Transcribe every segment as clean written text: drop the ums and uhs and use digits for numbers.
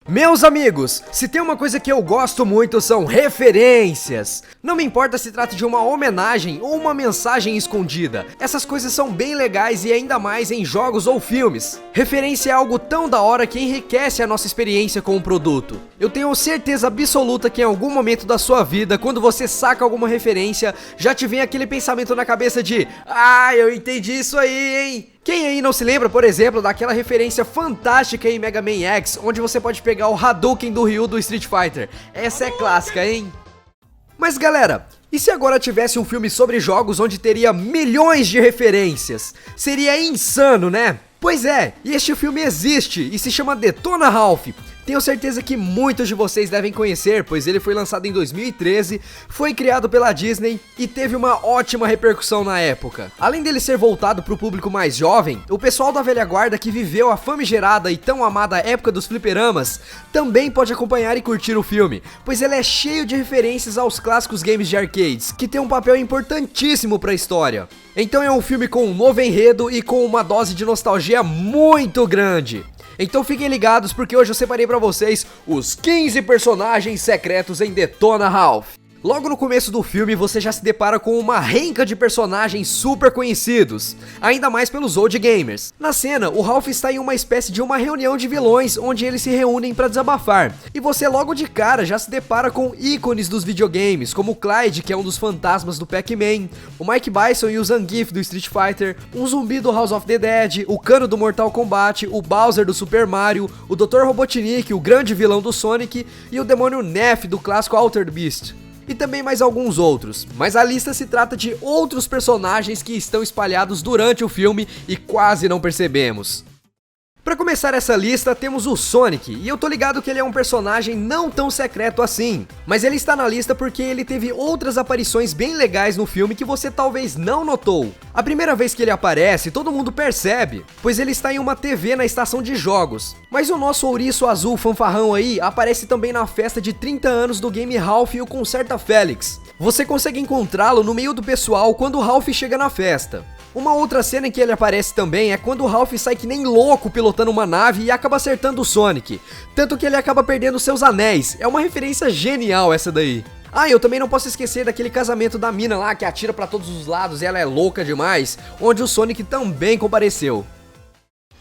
Meus amigos, se tem uma coisa que eu gosto muito são referências. Não me importa se trata de uma homenagem ou uma mensagem escondida. Essas coisas são bem legais e ainda mais em jogos ou filmes. Referência é algo tão da hora que enriquece a nossa experiência com o produto. Eu tenho certeza absoluta que em algum momento da sua vida, quando você saca alguma referência, já te vem aquele pensamento na cabeça de eu entendi isso aí, hein? Quem aí não se lembra, por exemplo, daquela referência fantástica em Mega Man X, onde você pode pegar o Hadouken do Ryu do Street Fighter? Essa é clássica, hein? Mas galera, e se agora tivesse um filme sobre jogos onde teria milhões de referências? Seria insano, né? Pois é, e este filme existe e se chama Detona Ralph. Tenho certeza que muitos de vocês devem conhecer, pois ele foi lançado em 2013, foi criado pela Disney e teve uma ótima repercussão na época. Além dele ser voltado para o público mais jovem, o pessoal da velha guarda que viveu a famigerada e tão amada época dos fliperamas também pode acompanhar e curtir o filme, pois ele é cheio de referências aos clássicos games de arcades, que tem um papel importantíssimo para a história. Então é um filme com um novo enredo e com uma dose de nostalgia muito grande. Então fiquem ligados porque hoje eu separei pra vocês os 15 personagens secretos em Detona Ralph. Logo no começo do filme você já se depara com uma renca de personagens super conhecidos, ainda mais pelos old gamers. Na cena, o Ralph está em uma espécie de uma reunião de vilões onde eles se reúnem pra desabafar. E você logo de cara já se depara com ícones dos videogames, como o Clyde, que é um dos fantasmas do Pac-Man, o Mike Bison e o Zangief do Street Fighter, um zumbi do House of the Dead, o Kano do Mortal Kombat, o Bowser do Super Mario, o Dr. Robotnik, o grande vilão do Sonic, e o demônio Neff do clássico Altered Beast. E também mais alguns outros, mas a lista se trata de outros personagens que estão espalhados durante o filme e quase não percebemos. Pra começar essa lista, temos o Sonic, e eu tô ligado que ele é um personagem não tão secreto assim, mas ele está na lista porque ele teve outras aparições bem legais no filme que você talvez não notou. A primeira vez que ele aparece, todo mundo percebe, pois ele está em uma TV na estação de jogos. Mas o nosso ouriço azul fanfarrão aí aparece também na festa de 30 anos do game Ralph e o Concerta Felix. Você consegue encontrá-lo no meio do pessoal quando o Ralph chega na festa. Uma outra cena em que ele aparece também é quando o Ralph sai que nem louco pilotando uma nave e acaba acertando o Sonic, tanto que ele acaba perdendo seus anéis. É uma referência genial essa daí. Eu também não posso esquecer daquele casamento da mina lá que atira pra todos os lados e ela é louca demais, onde o Sonic também compareceu.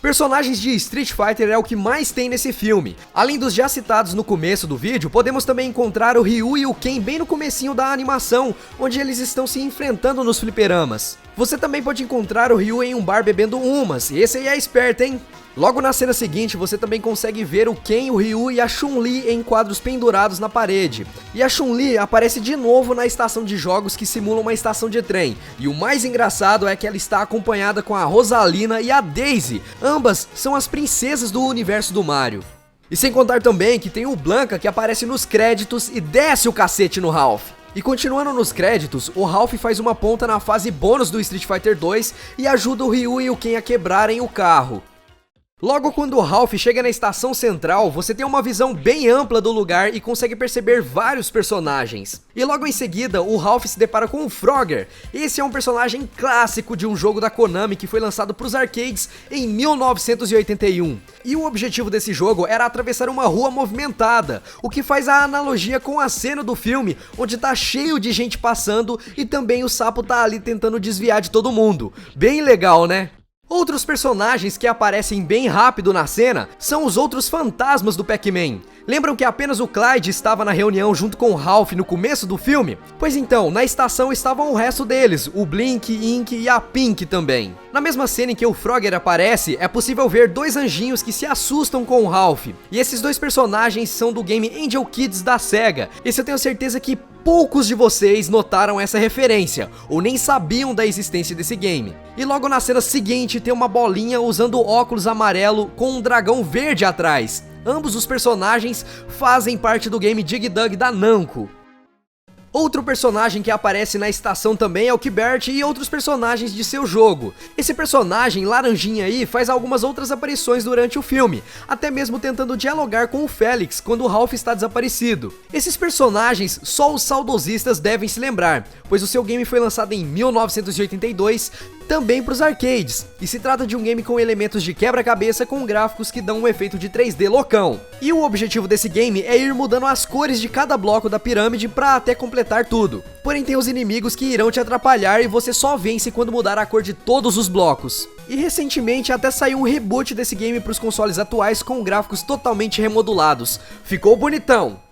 Personagens de Street Fighter é o que mais tem nesse filme. Além dos já citados no começo do vídeo, podemos também encontrar o Ryu e o Ken bem no comecinho da animação, onde eles estão se enfrentando nos fliperamas. Você também pode encontrar o Ryu em um bar bebendo umas, e esse aí é esperto, hein? Logo na cena seguinte, você também consegue ver o Ken, o Ryu e a Chun-Li em quadros pendurados na parede. E a Chun-Li aparece de novo na estação de jogos que simula uma estação de trem. E o mais engraçado é que ela está acompanhada com a Rosalina e a Daisy. Ambas são as princesas do universo do Mario. E sem contar também que tem o Blanka que aparece nos créditos e desce o cacete no Ralph. E continuando nos créditos, o Ralph faz uma ponta na fase bônus do Street Fighter 2 e ajuda o Ryu e o Ken a quebrarem o carro. Logo quando o Ralph chega na estação central, você tem uma visão bem ampla do lugar e consegue perceber vários personagens. E logo em seguida, o Ralph se depara com o Frogger. Esse é um personagem clássico de um jogo da Konami que foi lançado para os arcades em 1981. E o objetivo desse jogo era atravessar uma rua movimentada, o que faz a analogia com a cena do filme, onde tá cheio de gente passando e também o sapo tá ali tentando desviar de todo mundo. Bem legal, né? Outros personagens que aparecem bem rápido na cena são os outros fantasmas do Pac-Man. Lembram que apenas o Clyde estava na reunião junto com o Ralph no começo do filme? Pois então, na estação estavam o resto deles, o Blink, Ink e a Pink também. Na mesma cena em que o Frogger aparece, é possível ver dois anjinhos que se assustam com o Ralph. E esses dois personagens são do game Angel Kids da SEGA. Esse eu tenho certeza que poucos de vocês notaram essa referência, ou nem sabiam da existência desse game. E logo na cena seguinte tem uma bolinha usando óculos amarelo com um dragão verde atrás. Ambos os personagens fazem parte do game Dig Dug da Namco. Outro personagem que aparece na estação também é o Q*bert e outros personagens de seu jogo. Esse personagem laranjinha aí faz algumas outras aparições durante o filme, até mesmo tentando dialogar com o Felix quando o Ralph está desaparecido. Esses personagens só os saudosistas devem se lembrar, pois o seu game foi lançado em 1982, também para os arcades, e se trata de um game com elementos de quebra-cabeça com gráficos que dão um efeito de 3D loucão. E o objetivo desse game é ir mudando as cores de cada bloco da pirâmide para até completar tudo. Porém tem os inimigos que irão te atrapalhar e você só vence quando mudar a cor de todos os blocos. E recentemente até saiu um reboot desse game para os consoles atuais com gráficos totalmente remodulados. Ficou bonitão!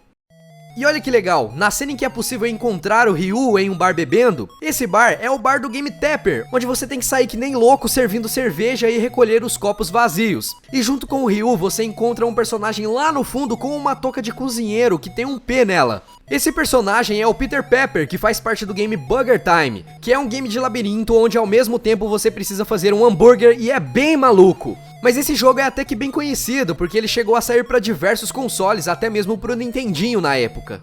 E olha que legal, na cena em que é possível encontrar o Ryu em um bar bebendo, esse bar é o bar do Game Tapper, onde você tem que sair que nem louco servindo cerveja e recolher os copos vazios. E junto com o Ryu você encontra um personagem lá no fundo com uma touca de cozinheiro que tem um P nela. Esse personagem é o Peter Pepper, que faz parte do game Burger Time, que é um game de labirinto onde ao mesmo tempo você precisa fazer um hambúrguer e é bem maluco. Mas esse jogo é até que bem conhecido, porque ele chegou a sair para diversos consoles, até mesmo pro Nintendinho na época.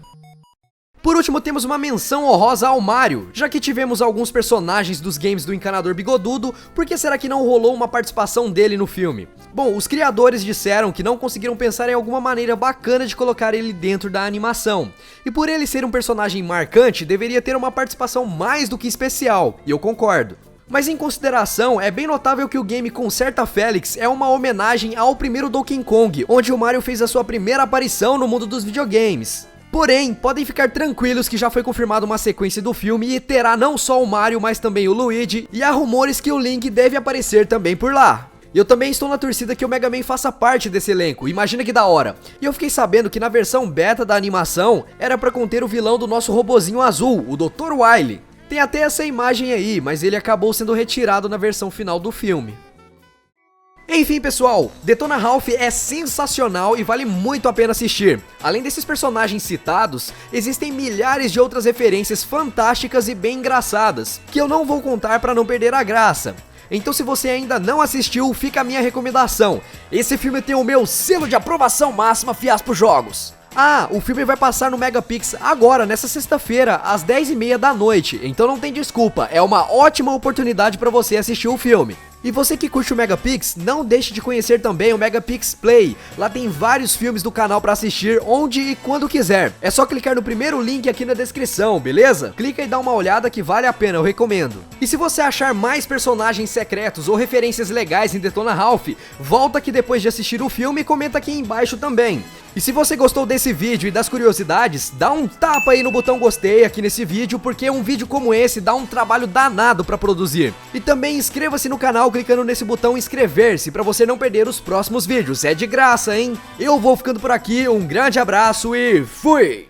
Por último, temos uma menção honrosa ao Mario. Já que tivemos alguns personagens dos games do Encanador Bigodudo, por que será que não rolou uma participação dele no filme? Bom, os criadores disseram que não conseguiram pensar em alguma maneira bacana de colocar ele dentro da animação. E por ele ser um personagem marcante, deveria ter uma participação mais do que especial, e eu concordo. Mas em consideração, é bem notável que o game Concerta Félix é uma homenagem ao primeiro Donkey Kong, onde o Mario fez a sua primeira aparição no mundo dos videogames. Porém, podem ficar tranquilos que já foi confirmada uma sequência do filme e terá não só o Mario, mas também o Luigi, e há rumores que o Link deve aparecer também por lá. Eu também estou na torcida que o Mega Man faça parte desse elenco, imagina que da hora. E eu fiquei sabendo que na versão beta da animação, era pra conter o vilão do nosso robozinho azul, o Dr. Wily. Tem até essa imagem aí, mas ele acabou sendo retirado na versão final do filme. Enfim pessoal, Detona Ralph é sensacional e vale muito a pena assistir. Além desses personagens citados, existem milhares de outras referências fantásticas e bem engraçadas, que eu não vou contar para não perder a graça. Então se você ainda não assistiu, fica a minha recomendação. Esse filme tem o meu selo de aprovação máxima Fiaspo Jogos. Ah, o filme vai passar no Megapix agora, nessa sexta-feira, às 10h30 da noite, então não tem desculpa, é uma ótima oportunidade para você assistir o filme. E você que curte o Megapix, não deixe de conhecer também o Megapix Play. Lá tem vários filmes do canal para assistir onde e quando quiser. É só clicar no primeiro link aqui na descrição, beleza? Clica e dá uma olhada que vale a pena, eu recomendo. E se você achar mais personagens secretos ou referências legais em Detona Ralph, volta aqui depois de assistir o filme e comenta aqui embaixo também. E se você gostou desse vídeo e das curiosidades, dá um tapa aí no botão gostei aqui nesse vídeo, porque um vídeo como esse dá um trabalho danado para produzir. E também inscreva-se no canal clicando nesse botão inscrever-se para você não perder os próximos vídeos, é de graça, hein? Eu vou ficando por aqui, um grande abraço e fui!